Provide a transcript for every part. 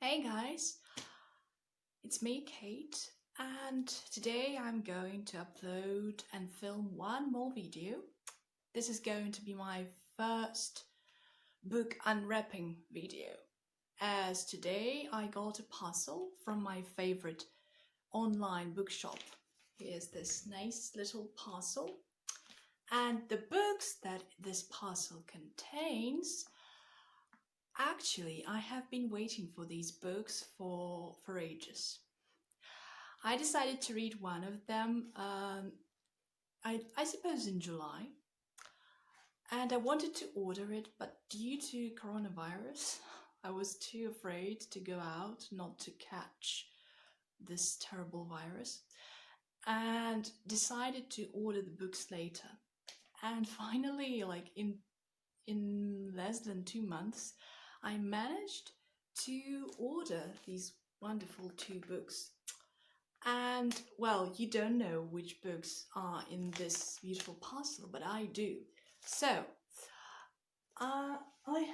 Hey guys, it's me, Kate, and today I'm going to upload and film one more video. This is going to be my first book unwrapping video, as today I got a parcel from my favorite online bookshop. Here's this nice little parcel, and the books that this parcel contains. Actually, I have been waiting for these books for ages. I decided to read one of them, I suppose in July, and I wanted to order it, but due to coronavirus, I was too afraid to go out, not to catch this terrible virus, and decided to order the books later. And finally, like in less than 2 months, I managed to order these wonderful two books. And well, you don't know which books are in this beautiful parcel, but I do. So, I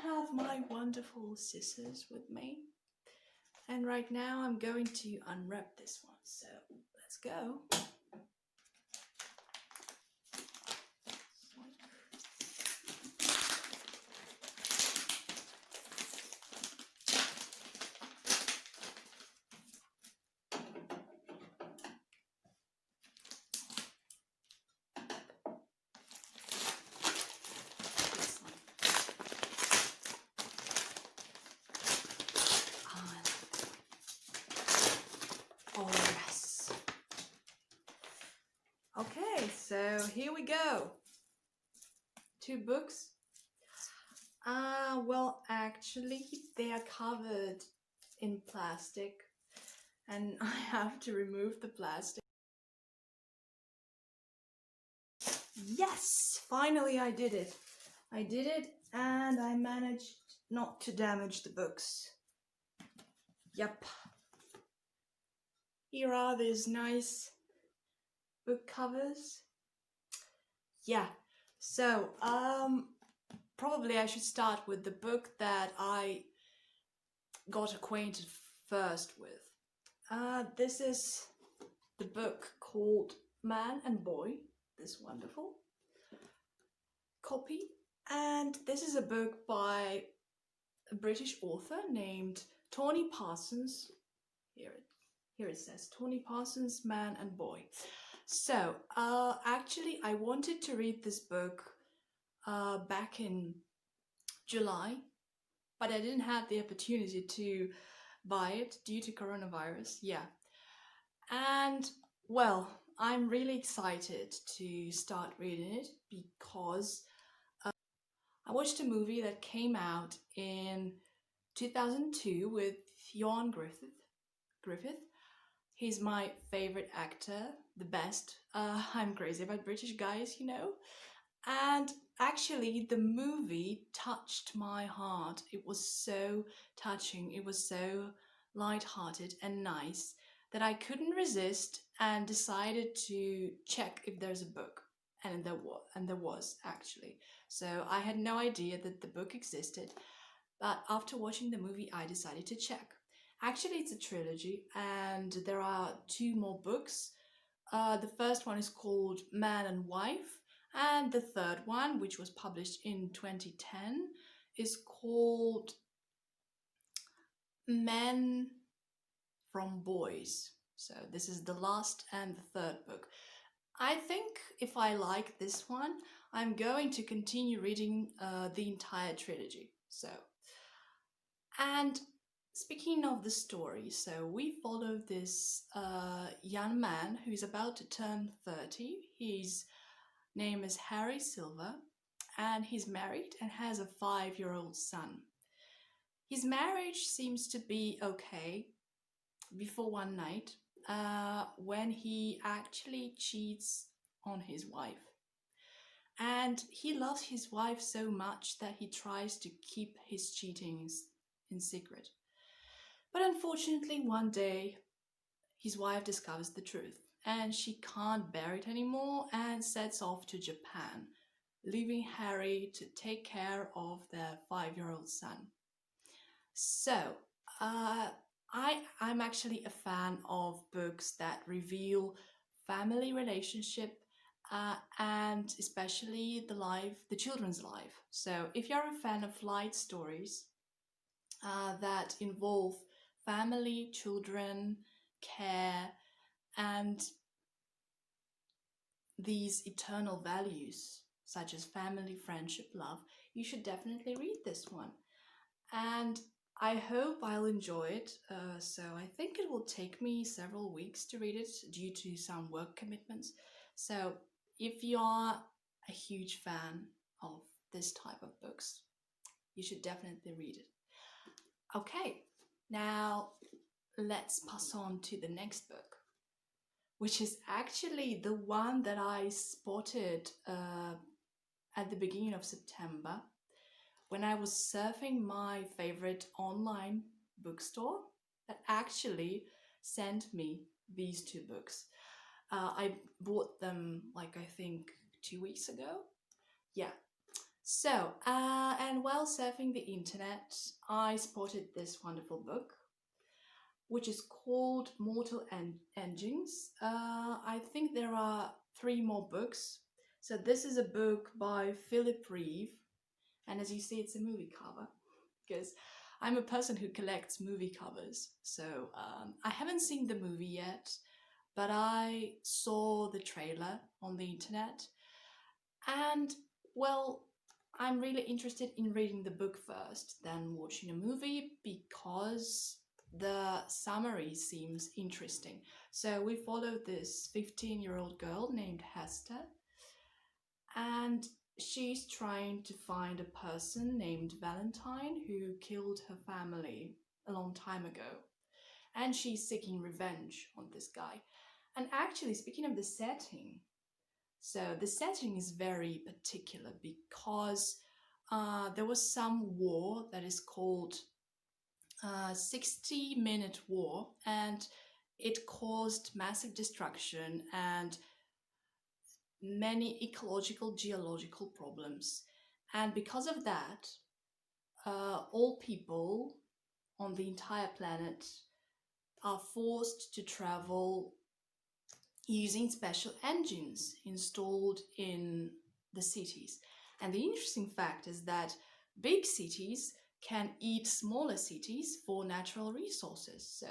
have my wonderful scissors with me, and right now I'm going to unwrap this one. So, let's go. Oh yes. Okay, so here we go. Two books. Well, actually, they are covered in plastic, and I have to remove the plastic. Yes, finally I did it. I did it, and I managed not to damage the books. Yep. Here are these nice book covers. Yeah. So, probably I should start with the book that I got acquainted first with. This is the book called Man and Boy, this wonderful copy. And this is a book by a British author named Tony Parsons. Here it says Tony Parsons, Man and Boy. So, actually, I wanted to read this book back in July, but I didn't have the opportunity to buy it due to coronavirus. Yeah. And, well, I'm really excited to start reading it because I watched a movie that came out in 2002 with Ioan Griffith. He's my favorite actor, the best. I'm crazy about British guys, you know. And actually, the movie touched my heart. It was so touching. It was so light-hearted and nice that I couldn't resist and decided to check if there's a book. And there was actually. So I had no idea that the book existed. But after watching the movie, I decided to check. Actually, it's a trilogy, and there are two more books. The first one is called Man and Wife, and the third one, which was published in 2010, is called Men from Boys. So this is the last and the third book. I think if I like this one, I'm going to continue reading the entire trilogy. So, and speaking of the story, so we follow this young man who's about to turn 30. His name is Harry Silver, and he's married and has a 5-year-old son. His marriage seems to be okay before one night when he actually cheats on his wife. And he loves his wife so much that he tries to keep his cheatings in secret. But unfortunately, one day, his wife discovers the truth, and she can't bear it anymore and sets off to Japan, leaving Harry to take care of their 5-year-old son. So, Uh, I'm actually a fan of books that reveal family relationship and especially the children's life. So if you're a fan of light stories that involve family, children, care, and these eternal values such as family, friendship, love, you should definitely read this one. And I hope I'll enjoy it. So I think it will take me several weeks to read it due to some work commitments. So if you are a huge fan of this type of books, you should definitely read it. Okay, now let's pass on to the next book, which is actually the one that I spotted at the beginning of September when I was surfing my favorite online bookstore that actually sent me these two books. I bought them like I think 2 weeks ago. Yeah. So, and while surfing the internet, I spotted this wonderful book, which is called Mortal Engines. I think there are three more books. So, this is a book by Philip Reeve, and as you see, it's a movie cover because I'm a person who collects movie covers. So I haven't seen the movie yet, but I saw the trailer on the internet. And well, I'm really interested in reading the book first, then watching a movie because the summary seems interesting. So we follow this 15-year-old girl named Hester, and she's trying to find a person named Valentine who killed her family a long time ago. And she's seeking revenge on this guy. And actually, speaking of the setting, so the setting is very particular because there was some war that is called 60-minute war, and it caused massive destruction and many ecological, geological problems. And because of that, all people on the entire planet are forced to travel using special engines installed in the cities. And the interesting fact is that big cities can eat smaller cities for natural resources. So,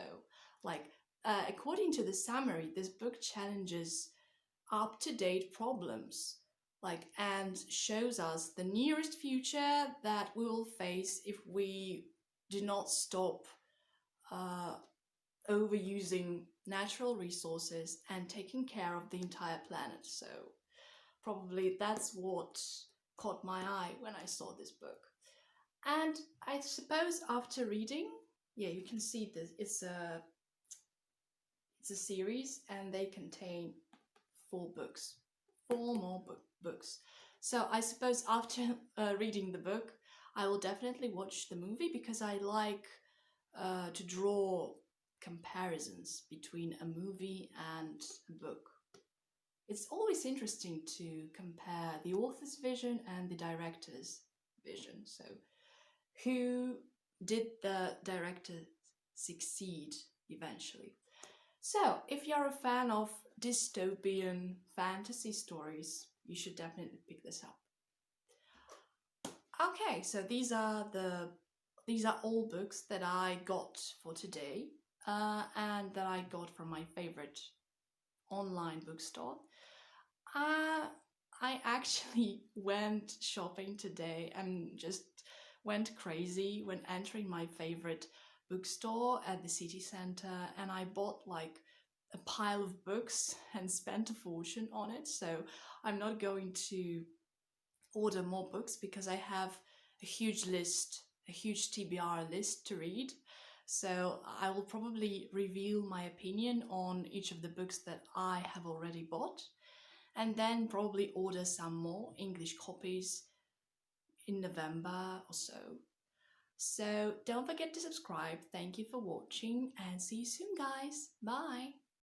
like, according to the summary, this book challenges up to date problems, like, and shows us the nearest future that we will face if we do not stop uh, overusing natural resources and taking care of the entire planet. So probably that's what caught my eye when I saw this book. And I suppose after reading, yeah, you can see this. It's a series, and they contain four more books. So I suppose after reading the book, I will definitely watch the movie because I like to draw comparisons between a movie and a book. It's always interesting to compare the author's vision and the director's vision. So, who did the director succeed eventually? So, if you're a fan of dystopian fantasy stories, you should definitely pick this up. Okay, so these are all books that I got for today, and that I got from my favorite online bookstore. Uh, I actually went shopping today and just went crazy when entering my favorite bookstore at the city center, and I bought like a pile of books and spent a fortune on it. So I'm not going to order more books because I have a huge list, a huge TBR list to read. So I will probably reveal my opinion on each of the books that I have already bought, and then probably order some more English copies in November or so. So don't forget to subscribe. Thank you for watching and see you soon, guys. Bye.